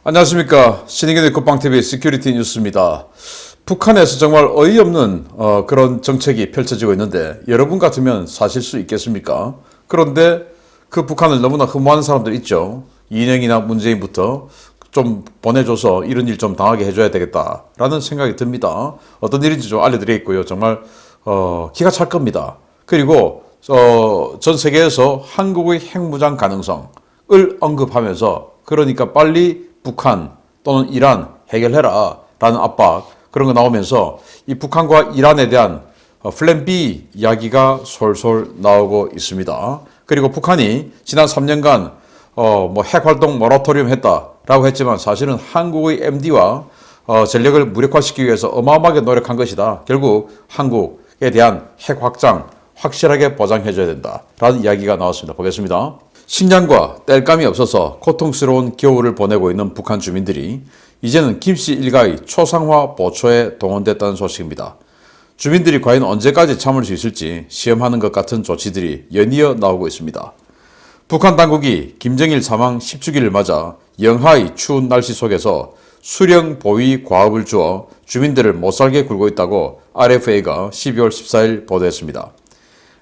안녕하십니까. 신의균의 국방TV 시큐리티 뉴스입니다. 북한에서 정말 어이없는 그런 정책이 펼쳐지고 있는데 여러분 같으면 사실 수 있겠습니까? 그런데 그 북한을 너무나 흠모하는 사람들 있죠. 이인영이나 문재인부터 좀 보내줘서 이런 일 좀 당하게 해줘야 되겠다라는 생각이 듭니다. 어떤 일인지 좀 알려드리겠고요. 정말 기가 찰 겁니다. 그리고 전 세계에서 한국의 핵무장 가능성을 언급하면서 그러니까 빨리 북한 또는 이란 해결해라 라는 압박 그런 거 나오면서 이 북한과 이란에 대한 플랜 B 이야기가 솔솔 나오고 있습니다. 그리고 북한이 지난 3년간 핵 활동 모라토리움 했다라고 했지만 사실은 한국의 MD와 전력을 무력화시키기 위해서 어마어마하게 노력한 것이다. 결국 한국에 대한 핵 확장 확실하게 보장해줘야 된다라는 이야기가 나왔습니다. 보겠습니다. 식량과 땔감이 없어서 고통스러운 겨울을 보내고 있는 북한 주민들이 이제는 김씨 일가의 초상화 보초에 동원됐다는 소식입니다. 주민들이 과연 언제까지 참을 수 있을지 시험하는 것 같은 조치들이 연이어 나오고 있습니다. 북한 당국이 김정일 사망 10주기를 맞아 영하의 추운 날씨 속에서 수령 보위 과업을 주어 주민들을 못살게 굴고 있다고 RFA가 12월 14일 보도했습니다.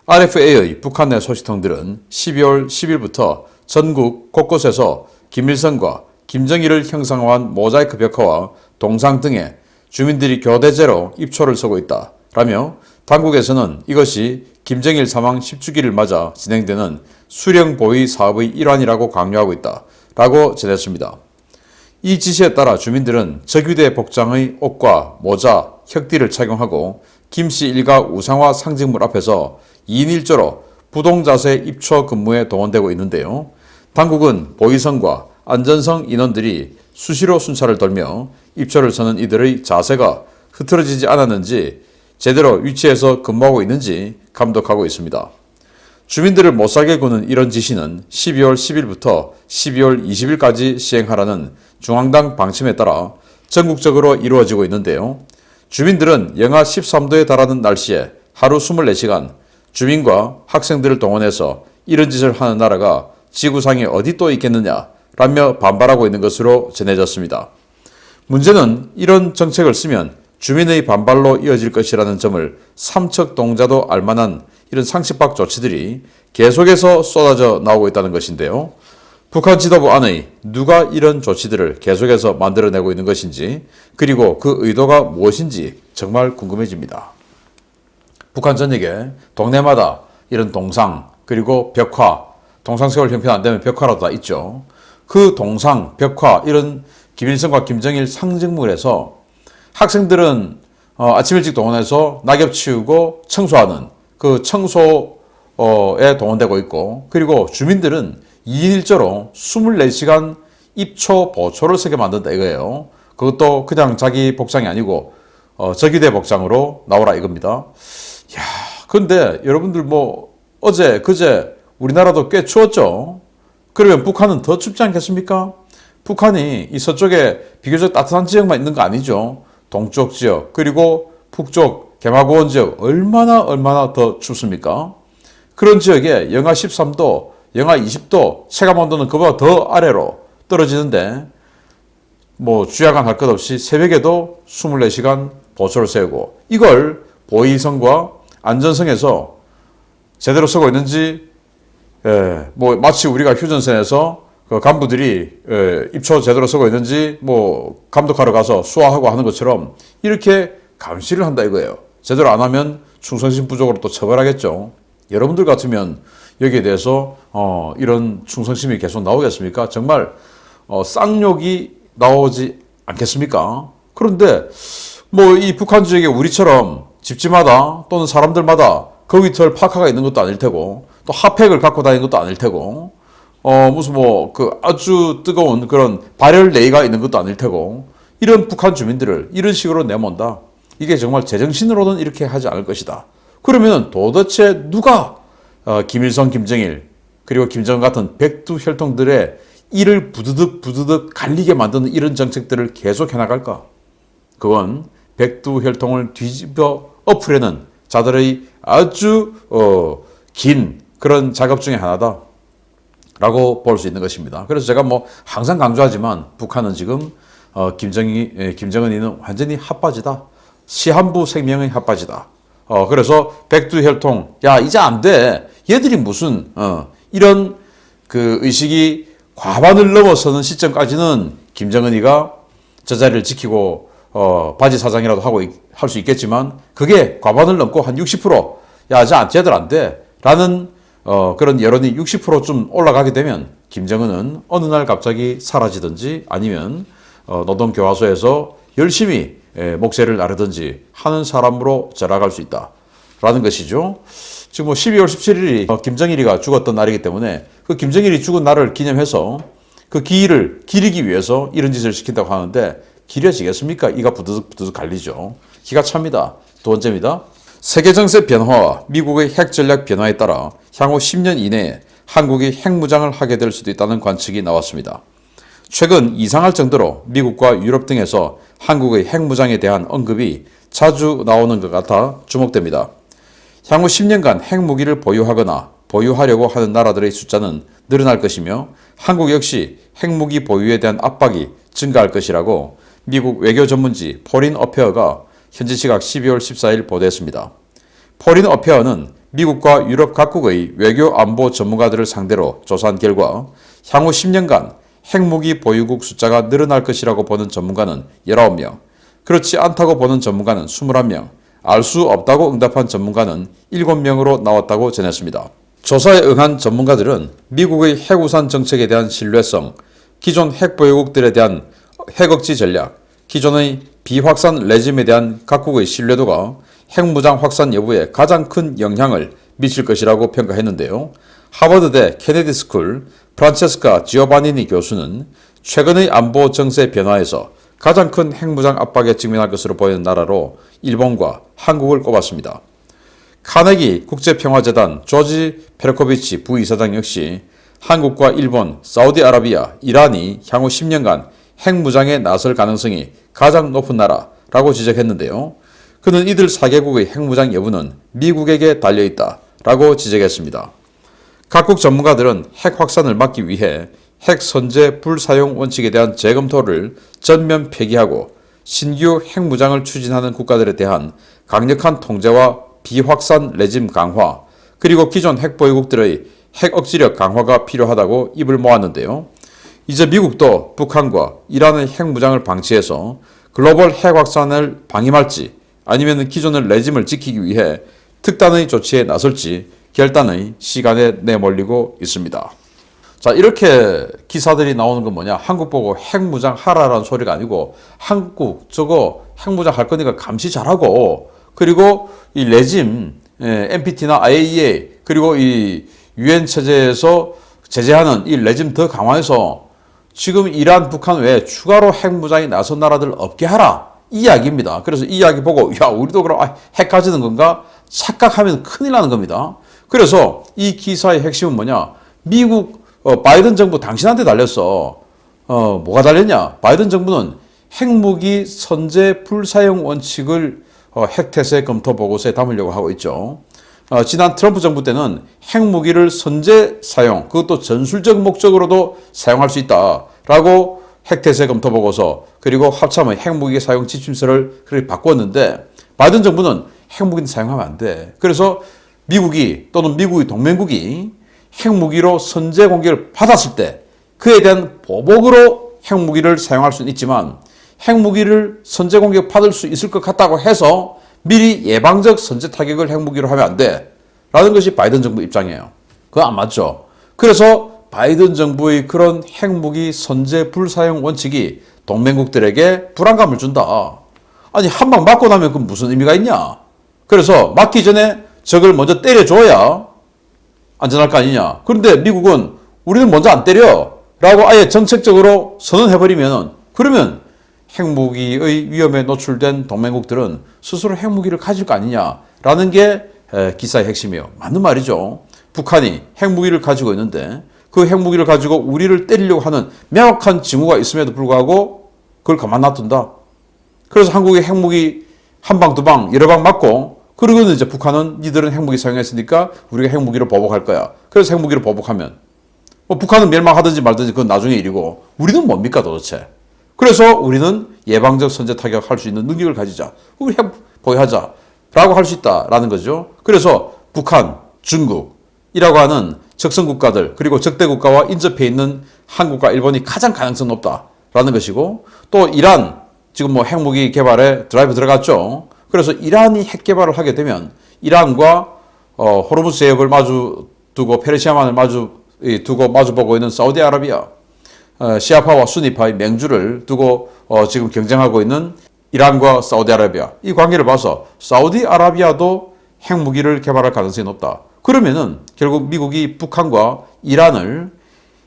RFA의 북한 내 소식통들은 12월 10일부터 전국 곳곳에서 김일성과 김정일을 형상화한 모자이크 벽화와 동상 등에 주민들이 교대제로 입초를 서고 있다라며 당국에서는 이것이 김정일 사망 10주기를 맞아 진행되는 수령 보위 사업의 일환이라고 강조하고 있다라고 전했습니다. 이 지시에 따라 주민들은 적유대 복장의 옷과 모자, 혁띠를 착용하고 김씨 일가 우상화 상징물 앞에서 2인 1조로 부동자세 입초 근무에 동원되고 있는데요. 당국은 보위성과 안전성 인원들이 수시로 순찰을 돌며 입초를 서는 이들의 자세가 흐트러지지 않았는지 제대로 위치해서 근무하고 있는지 감독하고 있습니다. 주민들을 못살게 구는 이런 지시는 12월 10일부터 12월 20일까지 시행하라는 중앙당 방침에 따라 전국적으로 이루어지고 있는데요. 주민들은 영하 13도에 달하는 날씨에 하루 24시간 주민과 학생들을 동원해서 이런 짓을 하는 나라가 지구상에 어디 또 있겠느냐라며 반발하고 있는 것으로 전해졌습니다. 문제는 이런 정책을 쓰면 주민의 반발로 이어질 것이라는 점을 삼척동자도 알만한 이런 상식박 조치들이 계속해서 쏟아져 나오고 있다는 것인데요. 북한 지도부 안의 누가 이런 조치들을 계속해서 만들어내고 있는 것인지 그리고 그 의도가 무엇인지 정말 궁금해집니다. 북한 전역에 동네마다 이런 동상 그리고 벽화, 동상세월 형편 안 되면 벽화라도 다 있죠. 그 동상, 벽화 이런 김일성과 김정일 상징물에서 학생들은 아침 일찍 동원해서 낙엽 치우고 청소하는 그 청소에 동원되고 있고 그리고 주민들은 2인 1조로 24시간 입초 보초를 서게 만든다 이거예요. 그것도 그냥 자기 복장이 아니고 적유대 복장으로 나오라 이겁니다. 야, 근데 여러분들 어제 그제 우리나라도 꽤 추웠죠. 그러면 북한은 더 춥지 않겠습니까? 북한이 이 서쪽에 비교적 따뜻한 지역만 있는 거 아니죠. 동쪽 지역 그리고 북쪽 개마고원 지역 얼마나 더 춥습니까? 그런 지역에 영하 13도, 영하 20도 체감온도는 그보다 더 아래로 떨어지는데 주야간 할 것 없이 새벽에도 24시간 보초를 세우고 이걸 보위성과 안전성에서 제대로 쓰고 있는지 마치 우리가 휴전선에서 그 간부들이 입초 제대로 쓰고 있는지 감독하러 가서 수화하고 하는 것처럼 이렇게 감시를 한다 이거예요. 제대로 안 하면 충성심 부족으로 또 처벌하겠죠. 여러분들 같으면 여기에 대해서 이런 충성심이 계속 나오겠습니까? 정말 쌍욕이 나오지 않겠습니까? 그런데 이 북한 지역에 우리처럼 집집마다 또는 사람들마다 거위털 파카가 있는 것도 아닐 테고 또 핫팩을 갖고 다니는 것도 아닐 테고 무슨 아주 뜨거운 그런 발열 레이가 있는 것도 아닐 테고 이런 북한 주민들을 이런 식으로 내몬다. 이게 정말 제정신으로는 이렇게 하지 않을 것이다. 그러면 도대체 누가 김일성, 김정일 그리고 김정은 같은 백두혈통들의 이를 부드득 갈리게 만드는 이런 정책들을 계속 해나갈까? 그건 백두혈통을 뒤집어 엎으려는 자들의 아주 긴 그런 작업 중에 하나다. 라고 볼 수 있는 것입니다. 그래서 제가 뭐 항상 강조하지만 북한은 지금 김정은이는 완전히 핫바지다. 시한부 생명의 핫바지다. 그래서 백두혈통, 야 이제 안 돼. 얘들이 무슨 이런 그 의식이 과반을 넘어서는 시점까지는 김정은이가 저 자리를 지키고 바지 사장이라도 하고 할 수 있겠지만 그게 과반을 넘고 한 60%, 야 쟤들 안 돼. 라는 그런 여론이 60%좀 올라가게 되면 김정은은 어느 날 갑자기 사라지든지 아니면 노동교화소에서 열심히 목재를 나르든지 하는 사람으로 자라갈 수 있다라는 것이죠. 지금 뭐 12월 17일이 김정일이가 죽었던 날이기 때문에 그 김정일이 죽은 날을 기념해서 그 기일을 기리기 위해서 이런 짓을 시킨다고 하는데 기려지겠습니까? 이가 부드득 갈리죠. 기가 찹니다. 두 번째입니다. 세계 정세 변화와 미국의 핵 전략 변화에 따라 향후 10년 이내에 한국이 핵무장을 하게 될 수도 있다는 관측이 나왔습니다. 최근 이상할 정도로 미국과 유럽 등에서 한국의 핵무장에 대한 언급이 자주 나오는 것 같아 주목됩니다. 향후 10년간 핵무기를 보유하거나 보유하려고 하는 나라들의 숫자는 늘어날 것이며 한국 역시 핵무기 보유에 대한 압박이 증가할 것이라고 미국 외교 전문지 포린 어페어가 현지 시각 12월 14일 보도했습니다. 포린 어페어는 미국과 유럽 각국의 외교 안보 전문가들을 상대로 조사한 결과 향후 10년간 핵무기 보유국 숫자가 늘어날 것이라고 보는 전문가는 19명, 그렇지 않다고 보는 전문가는 21명, 알 수 없다고 응답한 전문가는 7명으로 나왔다고 전했습니다. 조사에 응한 전문가들은 미국의 핵우산 정책에 대한 신뢰성, 기존 핵보유국들에 대한 핵억지 전략, 기존의 비확산 레짐에 대한 각국의 신뢰도가 핵무장 확산 여부에 가장 큰 영향을 미칠 것이라고 평가했는데요. 하버드대 케네디 스쿨 프란체스카 지오바니니 교수는 최근의 안보 정세 변화에서 가장 큰 핵무장 압박에 직면할 것으로 보이는 나라로 일본과 한국을 꼽았습니다. 카네기 국제평화재단 조지 페르코비치 부이사장 역시 한국과 일본, 사우디아라비아, 이란이 향후 10년간 핵무장에 나설 가능성이 가장 높은 나라라고 지적했는데요. 그는 이들 4개국의 핵무장 여부는 미국에게 달려있다라고 지적했습니다. 각국 전문가들은 핵 확산을 막기 위해 핵 선제 불사용 원칙에 대한 재검토를 전면 폐기하고 신규 핵무장을 추진하는 국가들에 대한 강력한 통제와 비확산 레짐 강화, 그리고 기존 핵보유국들의 핵 억지력 강화가 필요하다고 입을 모았는데요. 이제 미국도 북한과 이란의 핵무장을 방치해서 글로벌 핵 확산을 방임할지 아니면 기존의 레짐을 지키기 위해 특단의 조치에 나설지 결단의 시간에 내몰리고 있습니다. 자, 이렇게 기사들이 나오는 건 뭐냐? 한국 보고 핵무장 하라라는 소리가 아니고 한국 저거 핵무장 할 거니까 감시 잘하고, 그리고 이 레짐, NPT나 IAEA, 그리고 이 UN 체제에서 제재하는 이 레짐 더 강화해서 지금 이란, 북한 외에 추가로 핵무장이 나선 나라들 없게 하라, 이 이야기입니다. 그래서 이 이야기 보고 야 우리도 그럼 핵 가지는 건가 착각하면 큰일 나는 겁니다. 그래서 이 기사의 핵심은 뭐냐? 미국 바이든 정부 당신한테 달렸어. 뭐가 달렸냐? 바이든 정부는 핵무기 선제 불사용 원칙을 핵태세 검토 보고서에 담으려고 하고 있죠. 지난 트럼프 정부 때는 핵무기를 선제 사용, 그것도 전술적 목적으로도 사용할 수 있다라고 핵태세 검토 보고서, 그리고 합참의 핵무기 사용 지침서를 그렇게 바꿨는데 바이든 정부는 핵무기는 사용하면 안 돼. 그래서 미국이 또는 미국의 동맹국이 핵무기로 선제 공격을 받았을 때 그에 대한 보복으로 핵무기를 사용할 수는 있지만 핵무기를 선제 공격 받을 수 있을 것 같다고 해서 미리 예방적 선제 타격을 핵무기로 하면 안 돼. 라는 것이 바이든 정부 입장이에요. 그거 안 맞죠. 그래서 바이든 정부의 그런 핵무기 선제 불사용 원칙이 동맹국들에게 불안감을 준다. 아니, 한 방 맞고 나면 그 무슨 의미가 있냐. 그래서 맞기 전에 적을 먼저 때려줘야 안전할 거 아니냐. 그런데 미국은 우리는 먼저 안 때려 라고 아예 정책적으로 선언해버리면, 그러면 핵무기의 위험에 노출된 동맹국들은 스스로 핵무기를 가질 거 아니냐라는 게 기사의 핵심이에요. 맞는 말이죠. 북한이 핵무기를 가지고 있는데 그 핵무기를 가지고 우리를 때리려고 하는 명확한 징후가 있음에도 불구하고 그걸 가만 놔둔다. 그래서 한국의 핵무기 한 방, 두 방, 여러 방 맞고, 그러고는 이제 북한은 니들은 핵무기 사용했으니까 우리가 핵무기를 보복할 거야. 그래서 핵무기를 보복하면 뭐 북한은 멸망하든지 말든지 그건 나중의 일이고 우리는 뭡니까 도대체? 그래서 우리는 예방적 선제 타격할 수 있는 능력을 가지자. 우리 핵 보유하자라고 할 수 있다라는 거죠. 그래서 북한, 중국이라고 하는 적성 국가들 그리고 적대 국가와 인접해 있는 한국과 일본이 가장 가능성 높다라는 것이고 또 이란 지금 뭐 핵무기 개발에 드라이브 들어갔죠. 그래서 이란이 핵 개발을 하게 되면 이란과 호르무즈 해협을 마주 두고 페르시아만을 마주보고 있는 사우디아라비아 시아파와 수니파의 맹주를 두고 지금 경쟁하고 있는 이란과 사우디아라비아 이 관계를 봐서 사우디아라비아도 핵무기를 개발할 가능성이 높다. 그러면은 결국 미국이 북한과 이란을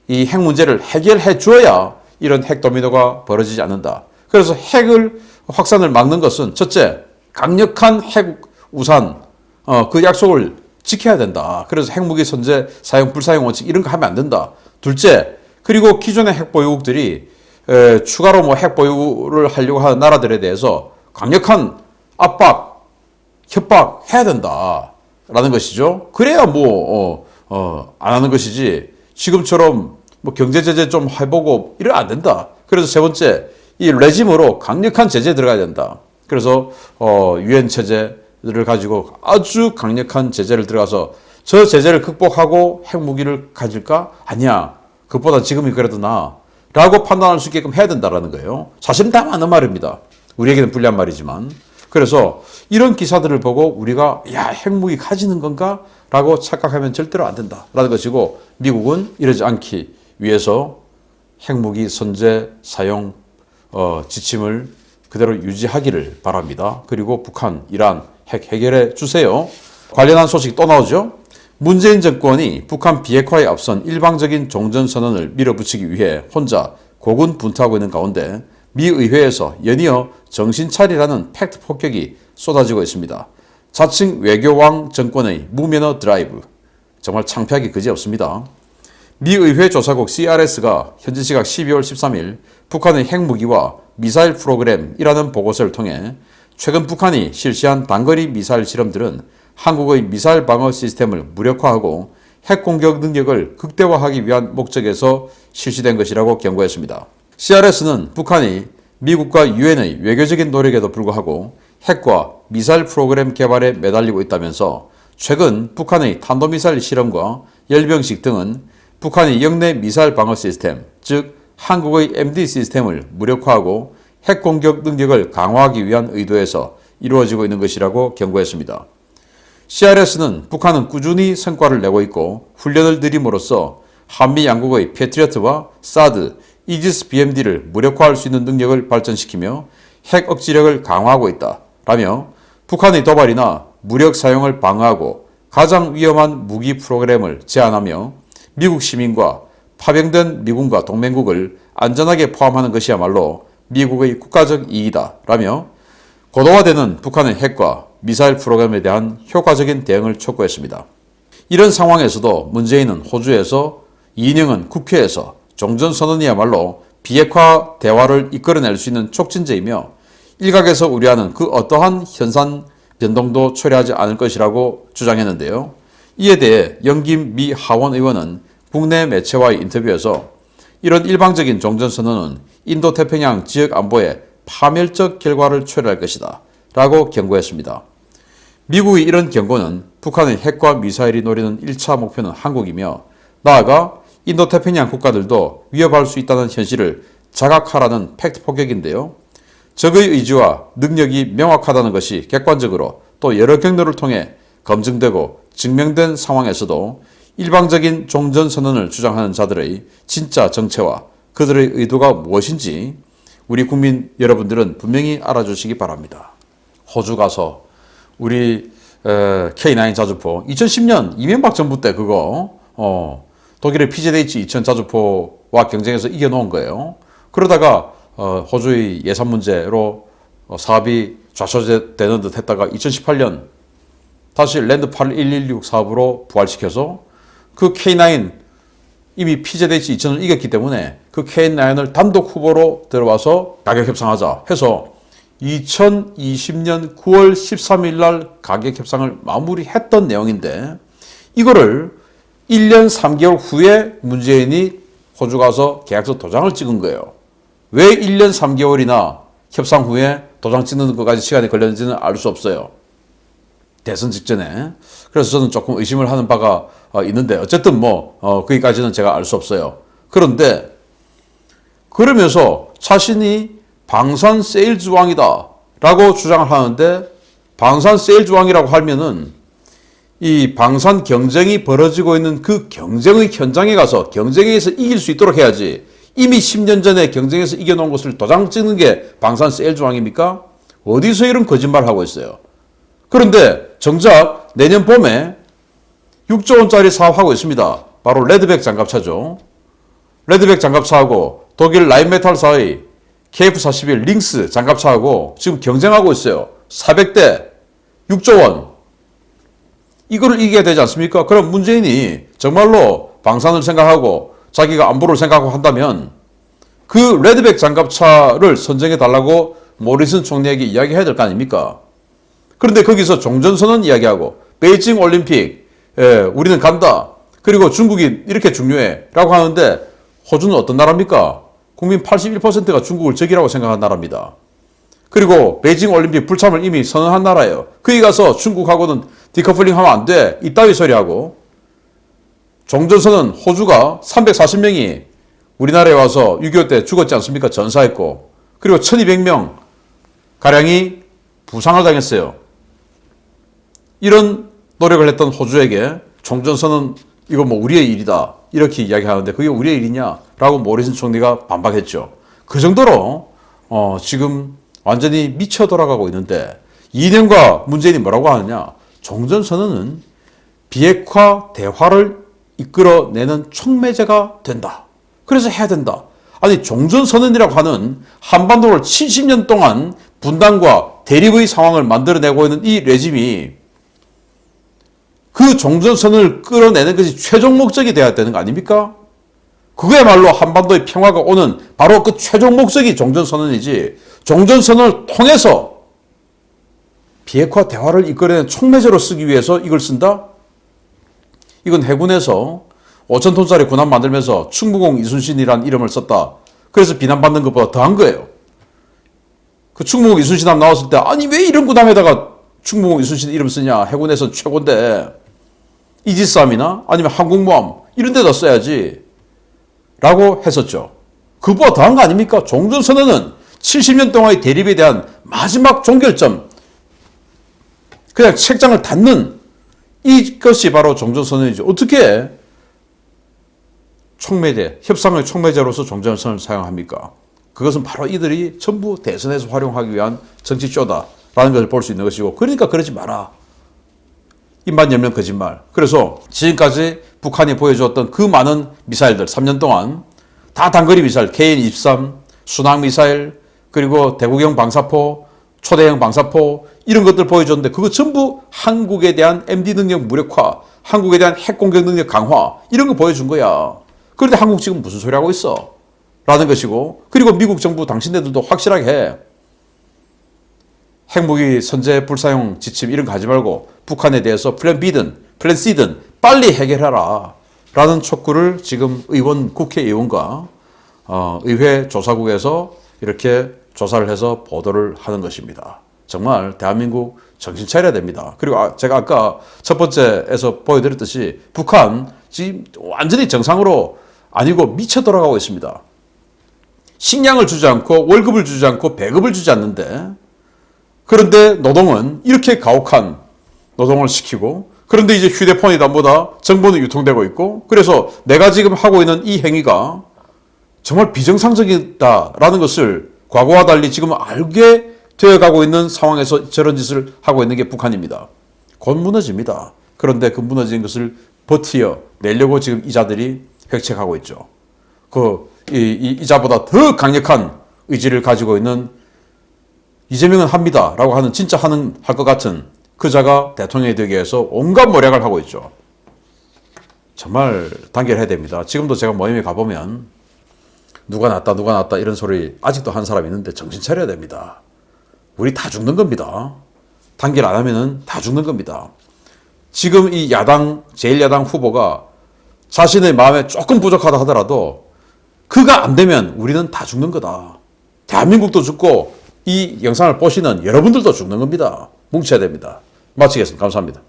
이 핵 문제를 해결해 주어야 이런 핵 도미노가 벌어지지 않는다. 그래서 핵을 확산을 막는 것은 첫째 강력한 핵 우산 그 약속을 지켜야 된다. 그래서 핵무기 선제 사용 불사용 원칙 이런 거 하면 안 된다. 둘째 그리고 기존의 핵 보유국들이 추가로 뭐 핵 보유를 하려고 하는 나라들에 대해서 강력한 압박, 협박해야 된다라는 것이죠. 그래야 안 하는 것이지 지금처럼 뭐 경제 제재 좀 해보고 이러면 안 된다. 그래서 세 번째 이 레짐으로 강력한 제재 들어가야 된다. 그래서 유엔 체제를 가지고 아주 강력한 제재를 들어가서 저 제재를 극복하고 핵무기를 가질까? 아니야. 그것보다 지금이 그래도 나아. 라고 판단할 수 있게끔 해야 된다는 거예요. 사실은 다 맞는 말입니다. 우리에게는 불리한 말이지만. 그래서 이런 기사들을 보고 우리가 야 핵무기 가지는 건가? 라고 착각하면 절대로 안 된다라는 것이고 미국은 이러지 않기 위해서 핵무기 선제 사용 지침을 그대로 유지하기를 바랍니다. 그리고 북한, 이란 핵 해결해 주세요. 관련한 소식 또 나오죠. 문재인 정권이 북한 비핵화에 앞선 일방적인 종전선언을 밀어붙이기 위해 혼자 고군분투하고 있는 가운데 미 의회에서 연이어 정신 차리라는 팩트 폭격이 쏟아지고 있습니다. 자칭 외교왕 정권의 무면허 드라이브. 정말 창피하기 그지없습니다. 미 의회 조사국 CRS가 현지 시각 12월 13일 북한의 핵무기와 미사일 프로그램이라는 보고서를 통해 최근 북한이 실시한 단거리 미사일 실험들은 한국의 미사일 방어 시스템을 무력화하고 핵 공격 능력을 극대화하기 위한 목적에서 실시된 것이라고 경고했습니다. CRS는 북한이 미국과 유엔의 외교적인 노력에도 불구하고 핵과 미사일 프로그램 개발에 매달리고 있다면서 최근 북한의 탄도미사일 실험과 열병식 등은 북한의 영내 미사일 방어 시스템, 즉 한국의 MD 시스템을 무력화하고 핵 공격 능력을 강화하기 위한 의도에서 이루어지고 있는 것이라고 경고했습니다. CRS는 북한은 꾸준히 성과를 내고 있고 훈련을 들임으로써 한미 양국의 패트리어트와 사드, 이지스 BMD를 무력화할 수 있는 능력을 발전시키며 핵 억지력을 강화하고 있다. 라며 북한의 도발이나 무력 사용을 방어하고 가장 위험한 무기 프로그램을 제한하며 미국 시민과 파병된 미군과 동맹국을 안전하게 포함하는 것이야말로 미국의 국가적 이익이다. 라며 고도화되는 북한의 핵과 미사일 프로그램에 대한 효과적인 대응을 촉구했습니다. 이런 상황에서도 문재인은 호주에서, 이인영은 국회에서 종전선언이야말로 비핵화 대화를 이끌어낼 수 있는 촉진제이며 일각에서 우려하는 그 어떠한 현상 변동도 초래하지 않을 것이라고 주장했는데요. 이에 대해 영김 미 하원 의원은 국내 매체와의 인터뷰에서 이런 일방적인 종전선언은 인도태평양 지역 안보에 파멸적 결과를 초래할 것이다 라고 경고했습니다. 미국의 이런 경고는 북한의 핵과 미사일이 노리는 1차 목표는 한국이며 나아가 인도태평양 국가들도 위협할 수 있다는 현실을 자각하라는 팩트 폭격인데요. 적의 의지와 능력이 명확하다는 것이 객관적으로 또 여러 경로를 통해 검증되고 증명된 상황에서도 일방적인 종전선언을 주장하는 자들의 진짜 정체와 그들의 의도가 무엇인지 우리 국민 여러분들은 분명히 알아주시기 바랍니다. 호주 가서 우리 K9 자주포 2010년 이명박 정부 때 그거 독일의 PZH 2000 자주포와 경쟁해서 이겨놓은 거예요. 그러다가 호주의 예산 문제로 사업이 좌초되는 듯 했다가 2018년 다시 랜드팔 116 사업으로 부활시켜서 그 K9 이미 PZH 2000을 이겼기 때문에 그 K9을 단독 후보로 들어와서 가격 협상하자 해서 2020년 9월 13일 날 가격 협상을 마무리했던 내용인데 이거를 1년 3개월 후에 문재인이 호주 가서 계약서 도장을 찍은 거예요. 왜 1년 3개월이나 협상 후에 도장 찍는 것까지 시간이 걸렸는지는 알 수 없어요. 대선 직전에. 그래서 저는 조금 의심을 하는 바가 있는데 어쨌든 거기까지는 제가 알 수 없어요. 그런데 그러면서 자신이 방산 세일즈 왕이다 라고 주장을 하는데, 방산 세일즈 왕이라고 하면은 이 방산 경쟁이 벌어지고 있는 그 경쟁의 현장에 가서 경쟁에서 이길 수 있도록 해야지, 이미 10년 전에 경쟁에서 이겨놓은 것을 도장 찍는 게 방산 세일즈 왕입니까? 어디서 이런 거짓말을 하고 있어요. 그런데 정작 내년 봄에 6조 원짜리 사업하고 있습니다. 바로 레드백 장갑차죠. 레드백 장갑차하고 독일 라인메탈사의 KF-41 링스 장갑차하고 지금 경쟁하고 있어요. 400대 6조 원. 이거를 이겨야 되지 않습니까? 그럼 문재인이 정말로 방산을 생각하고 자기가 안보를 생각하고 한다면 그 레드백 장갑차를 선정해 달라고 모리슨 총리에게 이야기해야 될 거 아닙니까? 그런데 거기서 종전선언 이야기하고 베이징 올림픽 우리는 간다. 그리고 중국이 이렇게 중요해 라고 하는데, 호주는 어떤 나라입니까? 국민 81%가 중국을 적이라고 생각한 나라입니다. 그리고 베이징 올림픽 불참을 이미 선언한 나라예요. 거기 가서 중국하고는 디커플링 하면 안 돼. 이따위 소리하고. 종전선언 호주가 340명이 우리나라에 와서 6.25 때 죽었지 않습니까? 전사했고. 그리고 1200명 가량이 부상을 당했어요. 이런 노력을 했던 호주에게 종전선언 이거 우리의 일이다 이렇게 이야기하는데 그게 우리의 일이냐라고 모리슨 총리가 반박했죠. 그 정도로 지금 완전히 미쳐 돌아가고 있는데, 이념과 문재인이 뭐라고 하느냐? 종전선언은 비핵화 대화를 이끌어내는 촉매제가 된다. 그래서 해야 된다. 아니, 종전선언이라고 하는 한반도를 70년 동안 분단과 대립의 상황을 만들어내고 있는 이 레짐이 그 종전선언을 끌어내는 것이 최종 목적이 되어야 되는 거 아닙니까? 그거야말로 한반도의 평화가 오는 바로 그 최종 목적이 종전선언이지, 종전선언을 통해서 비핵화 대화를 이끌어내는 촉매제로 쓰기 위해서 이걸 쓴다? 이건 해군에서 5,000톤짜리 군함 만들면서 충무공 이순신이라는 이름을 썼다. 그래서 비난받는 것보다 더한 거예요. 그 충무공 이순신함 나왔을 때 아니 왜 이런 군함에다가 충무공 이순신 이름 쓰냐, 해군에서는 최고인데 이지스함이나 아니면 항공모함 이런 데다 써야지 라고 했었죠. 그보다 더한 거 아닙니까? 종전선언은 70년 동안의 대립에 대한 마지막 종결점, 그냥 책장을 닫는 이것이 바로 종전선언이죠. 어떻게 촉매제, 협상의 촉매제로서 종전선언을 사용합니까? 그것은 바로 이들이 전부 대선에서 활용하기 위한 정치쇼다라는 것을 볼 수 있는 것이고, 그러니까 그러지 마라. 입만 열면 거짓말. 그래서 지금까지 북한이 보여주었던 그 많은 미사일들 3년 동안 다 단거리 미사일, KN-23, 순항미사일, 그리고 대구경 방사포, 초대형 방사포 이런 것들 보여줬는데 그거 전부 한국에 대한 MD 능력 무력화, 한국에 대한 핵공격 능력 강화 이런 거 보여준 거야. 그런데 한국 지금 무슨 소리 하고 있어? 라는 것이고, 그리고 미국 정부 당신네들도 확실하게 해. 핵무기 선제 불사용 지침 이런 거 하지 말고 북한에 대해서 플랜 B든 플랜 C든 빨리 해결하라 라는 촉구를 지금 국회의원과 의회 조사국에서 이렇게 조사를 해서 보도를 하는 것입니다. 정말 대한민국 정신 차려야 됩니다. 그리고 제가 아까 첫 번째에서 보여드렸듯이 북한 지금 완전히 정상으로 아니고 미쳐 돌아가고 있습니다. 식량을 주지 않고 월급을 주지 않고 배급을 주지 않는데, 그런데 노동은 이렇게 가혹한 노동을 시키고, 그런데 이제 휴대폰이다 뭐다 정보는 유통되고 있고, 그래서 내가 지금 하고 있는 이 행위가 정말 비정상적이다라는 것을 과거와 달리 지금 알게 되어가고 있는 상황에서 저런 짓을 하고 있는 게 북한입니다. 곧 무너집니다. 그런데 그 무너진 것을 버티어 내려고 지금 이자들이 획책하고 있죠. 이자보다 더 강력한 의지를 가지고 있는 이재명은 합니다 라고 하는, 진짜 할 것 같은 그 자가 대통령이 되기 위해서 온갖 모략을 하고 있죠. 정말 단결해야 됩니다. 지금도 제가 모임에 가보면 누가 낫다 이런 소리 아직도 한 사람이 있는데 정신 차려야 됩니다. 우리 다 죽는 겁니다. 단결 안 하면은 다 죽는 겁니다. 지금 이 야당, 제1야당 후보가 자신의 마음에 조금 부족하다 하더라도 그가 안 되면 우리는 다 죽는 거다. 대한민국도 죽고 이 영상을 보시는 여러분들도 죽는 겁니다. 뭉쳐야 됩니다. 마치겠습니다. 감사합니다.